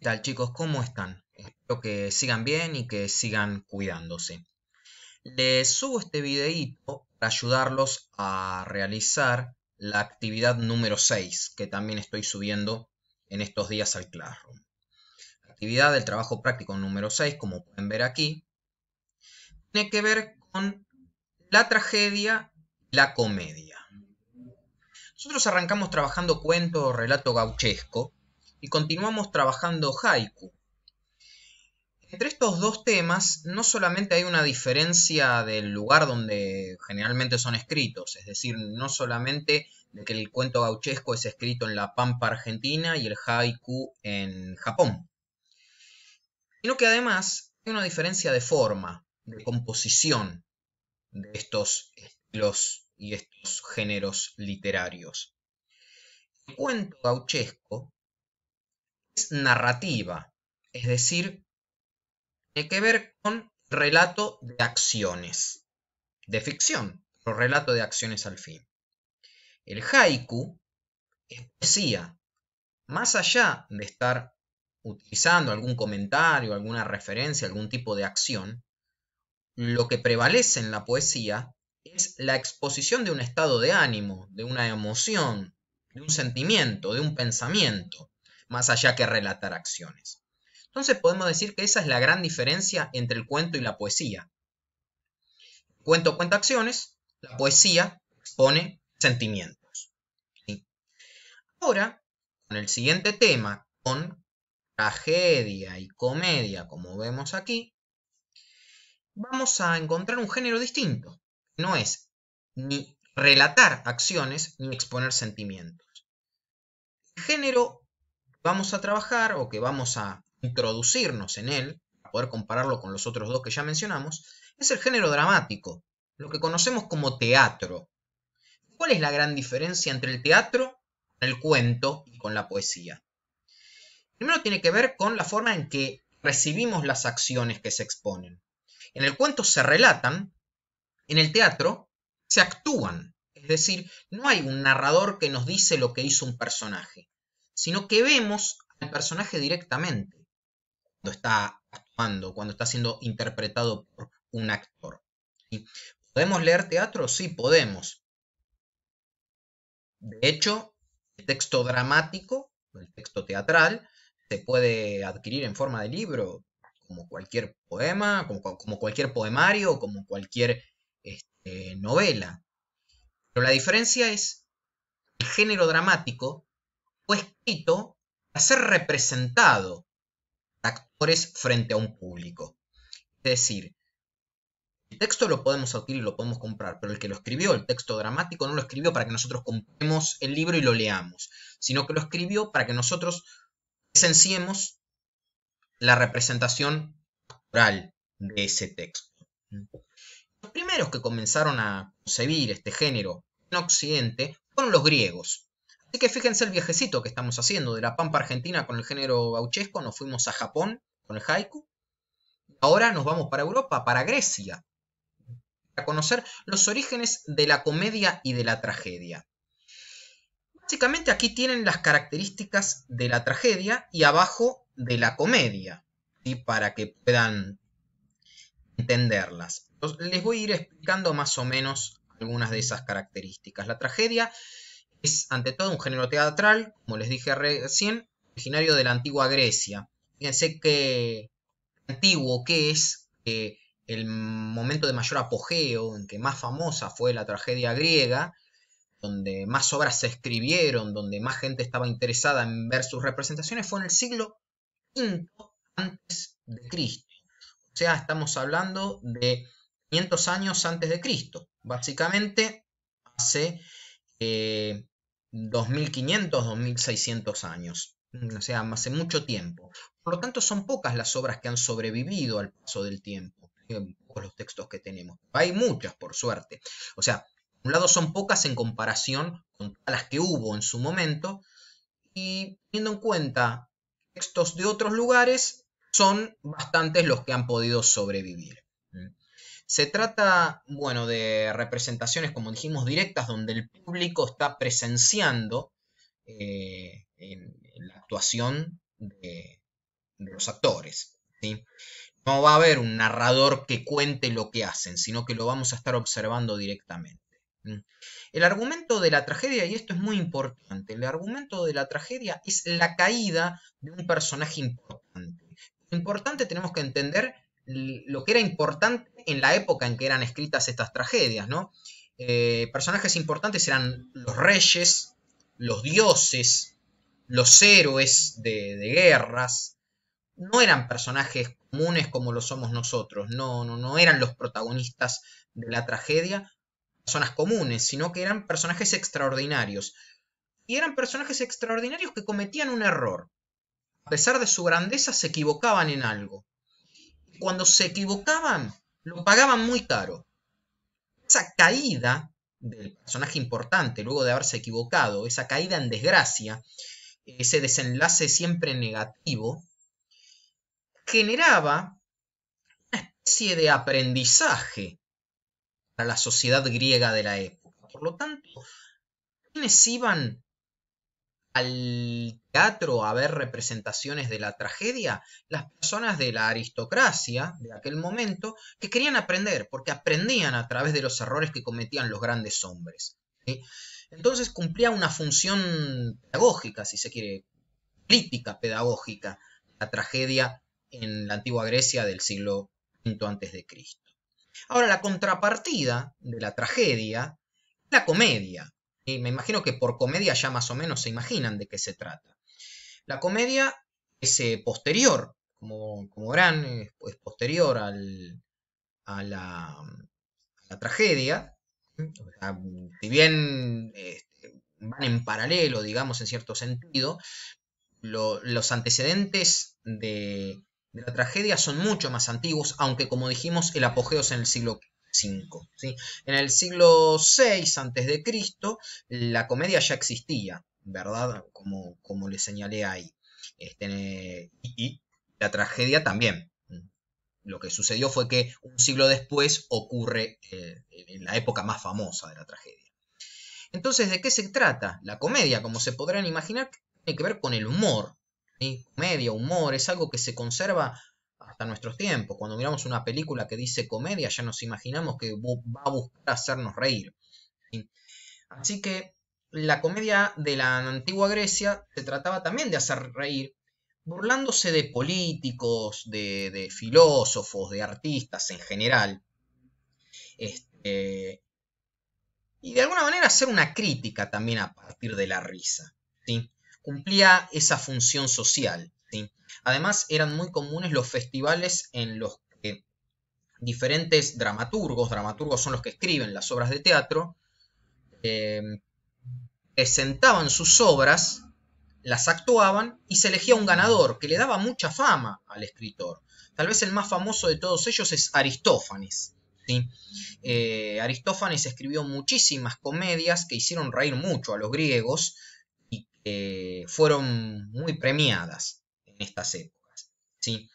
¿Qué tal, chicos? ¿Cómo están? Espero que sigan bien y que sigan cuidándose. Les subo este videíto para ayudarlos a realizar la actividad número 6 que también estoy subiendo en estos días al Classroom. La actividad del trabajo práctico número 6, como pueden ver aquí, tiene que ver con la tragedia y la comedia. Nosotros arrancamos trabajando cuento o relato gauchesco y continuamos trabajando haiku. Entre estos dos temas, no solamente hay una diferencia del lugar donde generalmente son escritos, es decir, no solamente de que el cuento gauchesco es escrito en la pampa argentina y el haiku en Japón, sino que además hay una diferencia de forma, de composición de estos estilos y estos géneros literarios. El cuento gauchesco es narrativa, es decir, tiene que ver con relato de acciones, de ficción, pero relato de acciones al fin. El haiku es poesía, más allá de estar utilizando algún comentario, alguna referencia, algún tipo de acción, lo que prevalece en la poesía es la exposición de un estado de ánimo, de una emoción, de un sentimiento, de un pensamiento, más allá que relatar acciones. Entonces podemos decir que esa es la gran diferencia entre el cuento y la poesía. El cuento cuenta acciones, la poesía expone sentimientos. ¿Sí? Ahora, con el siguiente tema, con tragedia y comedia, como vemos aquí, vamos a encontrar un género distinto. No es ni relatar acciones ni exponer sentimientos. El género que vamos a trabajar o que vamos a introducirnos en él, para poder compararlo con los otros dos que ya mencionamos, es el género dramático, lo que conocemos como teatro. ¿Cuál es la gran diferencia entre el teatro, el cuento y con la poesía? Primero tiene que ver con la forma en que recibimos las acciones que se exponen. En el cuento se relatan, en el teatro se actúan. Es decir, no hay un narrador que nos dice lo que hizo un personaje, sino que vemos al personaje directamente cuando está actuando, cuando está siendo interpretado por un actor. ¿Sí? ¿Podemos leer teatro? Sí, podemos. De hecho, el texto dramático, el texto teatral, se puede adquirir en forma de libro, como cualquier poema, como cualquier poemario, como cualquier novela. Pero la diferencia es que el género dramático fue escrito para ser representado por actores frente a un público. Es decir, el texto lo podemos adquirir, lo podemos comprar, pero el que lo escribió, el texto dramático, no lo escribió para que nosotros compremos el libro y lo leamos, sino que lo escribió para que nosotros presenciemos la representación oral de ese texto. Los primeros que comenzaron a concebir este género en Occidente fueron los griegos. Así que fíjense el viajecito que estamos haciendo de la pampa argentina con el género gauchesco, nos fuimos a Japón con el haiku, ahora nos vamos para Europa, para Grecia, a conocer los orígenes de la comedia y de la tragedia. Básicamente aquí tienen las características de la tragedia y abajo de la comedia, ¿sí? Para que puedan entenderlas. Les voy a ir explicando más o menos algunas de esas características. La tragedia es ante todo un género teatral, como les dije recién, originario de la antigua Grecia. Fíjense qué antiguo que es que el momento de mayor apogeo, en que más famosa fue la tragedia griega, donde más obras se escribieron, donde más gente estaba interesada en ver sus representaciones, fue en el siglo V antes de Cristo. O sea, estamos hablando de 500 años antes de Cristo. Básicamente, hace 2500, 2600 años. O sea, hace mucho tiempo. Por lo tanto, son pocas las obras que han sobrevivido al paso del tiempo. Pocos los textos que tenemos. Hay muchas, por suerte. O sea, por un lado son pocas en comparación con las que hubo en su momento. Y teniendo en cuenta textos de otros lugares, son bastantes los que han podido sobrevivir. Se trata, bueno, de representaciones, como dijimos, directas, donde el público está presenciando en la actuación de los actores, ¿sí? No va a haber un narrador que cuente lo que hacen, sino que lo vamos a estar observando directamente. El argumento de la tragedia, y esto es muy importante, el argumento de la tragedia es la caída de un personaje importante. Importante, tenemos que entender lo que era importante en la época en que eran escritas estas tragedias, ¿no? Personajes importantes eran los reyes, los dioses, los héroes de guerras. No eran personajes comunes como lo somos nosotros, no eran los protagonistas de la tragedia, personas comunes, sino que eran personajes extraordinarios. Y eran personajes extraordinarios que cometían un error. A pesar de su grandeza, se equivocaban en algo. Y cuando se equivocaban, lo pagaban muy caro. Esa caída del personaje importante, luego de haberse equivocado, esa caída en desgracia, ese desenlace siempre negativo, generaba una especie de aprendizaje para la sociedad griega de la época. Por lo tanto, quienes iban al teatro a ver representaciones de la tragedia, las personas de la aristocracia de aquel momento que querían aprender, porque aprendían a través de los errores que cometían los grandes hombres, ¿sí? Entonces cumplía una función pedagógica, si se quiere, política pedagógica, la tragedia en la antigua Grecia del siglo V a.C. Ahora, la contrapartida de la tragedia es la comedia. Y me imagino que por comedia ya más o menos se imaginan de qué se trata. La comedia es posterior, como verán, es posterior a la tragedia. O sea, si bien van en paralelo, digamos, en cierto sentido, los antecedentes de la tragedia son mucho más antiguos, aunque como dijimos, el apogeo es en el siglo V. ¿Sí? En el siglo VI a.C., la comedia ya existía, ¿verdad? Como les señalé ahí. Y la tragedia también. Lo que sucedió fue que un siglo después ocurre la época más famosa de la tragedia. Entonces, ¿de qué se trata? La comedia, como se podrán imaginar, tiene que ver con el humor. ¿Sí? Comedia, humor, es algo que se conserva hasta nuestros tiempos. Cuando miramos una película que dice comedia, ya nos imaginamos que va a buscar hacernos reír. ¿Sí? Así que la comedia de la antigua Grecia se trataba también de hacer reír, burlándose de políticos, de filósofos, de artistas en general. Y de alguna manera hacer una crítica también a partir de la risa, ¿sí? Cumplía esa función social, ¿sí? Además, eran muy comunes los festivales en los que diferentes dramaturgos son los que escriben las obras de teatro, eh, presentaban sus obras, las actuaban y se elegía un ganador que le daba mucha fama al escritor. Tal vez el más famoso de todos ellos es Aristófanes. ¿Sí? Aristófanes escribió muchísimas comedias que hicieron reír mucho a los griegos y que fueron muy premiadas en estas épocas, ¿sí?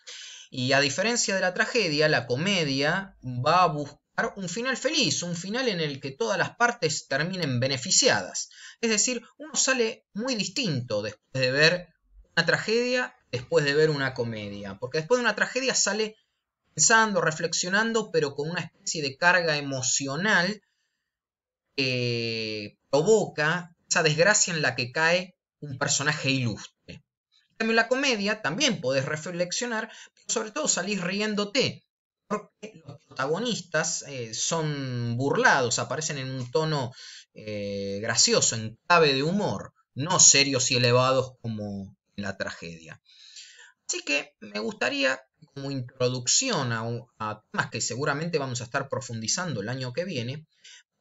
Y a diferencia de la tragedia, la comedia va a buscar un final feliz, un final en el que todas las partes terminen beneficiadas. Es decir, uno sale muy distinto después de ver una tragedia, después de ver una comedia, porque después de una tragedia sale pensando, reflexionando, pero con una especie de carga emocional que provoca esa desgracia en la que cae un personaje ilustre. En cambio, en la comedia también podés reflexionar, pero sobre todo salís riéndote, porque los protagonistas son burlados, aparecen en un tono gracioso, en clave de humor, no serios y elevados como en la tragedia. Así que me gustaría, como introducción a temas que seguramente vamos a estar profundizando el año que viene,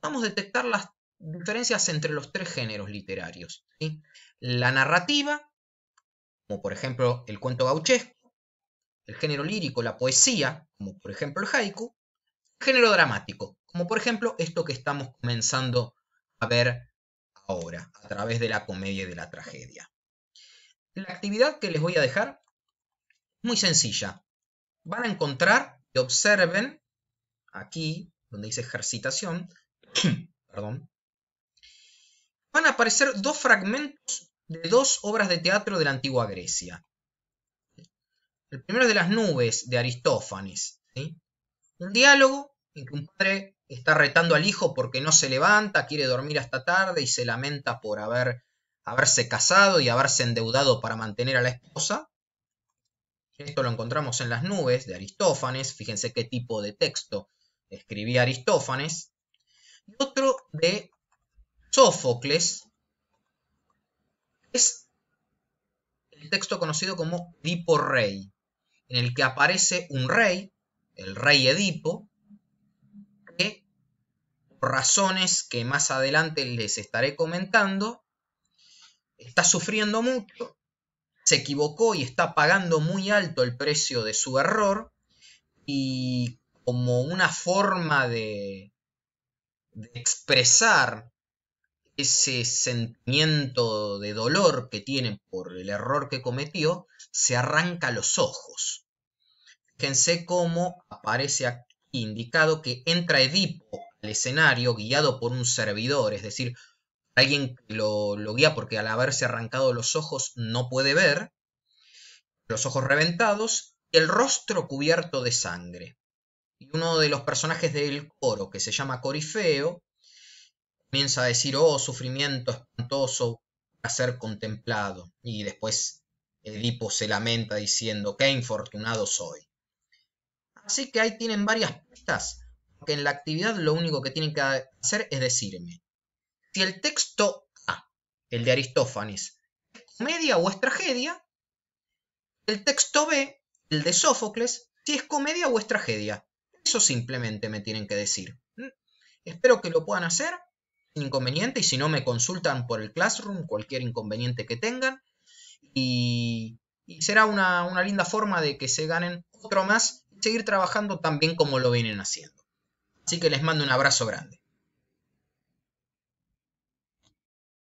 vamos a detectar las diferencias entre los tres géneros literarios, ¿sí? La narrativa, como por ejemplo el cuento gauchesco, el género lírico, la poesía, como por ejemplo el haiku, el género dramático, como por ejemplo esto que estamos comenzando a ver ahora, a través de la comedia y de la tragedia. La actividad que les voy a dejar muy sencilla. Van a encontrar y observen aquí, donde dice ejercitación, perdón, van a aparecer dos fragmentos de dos obras de teatro de la antigua Grecia. El primero es de las nubes, de Aristófanes, ¿sí? Un diálogo en que un padre está retando al hijo porque no se levanta, quiere dormir hasta tarde y se lamenta por haberse casado y haberse endeudado para mantener a la esposa. Esto lo encontramos en las nubes de Aristófanes. Fíjense qué tipo de texto escribía Aristófanes. Y otro de Sófocles es el texto conocido como Edipo Rey, en el que aparece un rey, el rey Edipo, que por razones que más adelante les estaré comentando, está sufriendo mucho, se equivocó y está pagando muy alto el precio de su error, y como una forma de expresar ese sentimiento de dolor que tiene por el error que cometió, se arranca los ojos. Fíjense cómo aparece aquí indicado que entra Edipo al escenario guiado por un servidor, es decir, alguien que lo guía porque al haberse arrancado los ojos no puede ver, los ojos reventados y el rostro cubierto de sangre. Y uno de los personajes del coro, que se llama Corifeo, comienza a decir, oh, sufrimiento espantoso a ser contemplado. Y después Edipo se lamenta diciendo, qué infortunado soy. Así que ahí tienen varias pistas, porque en la actividad lo único que tienen que hacer es decirme si el texto A, el de Aristófanes, es comedia o es tragedia, el texto B, el de Sófocles, si es comedia o es tragedia. Eso simplemente me tienen que decir. Espero que lo puedan hacer sin inconveniente, y si no me consultan por el Classroom, cualquier inconveniente que tengan, y será una linda forma de que se ganen otro más y seguir trabajando tan bien como lo vienen haciendo. Así que les mando un abrazo grande.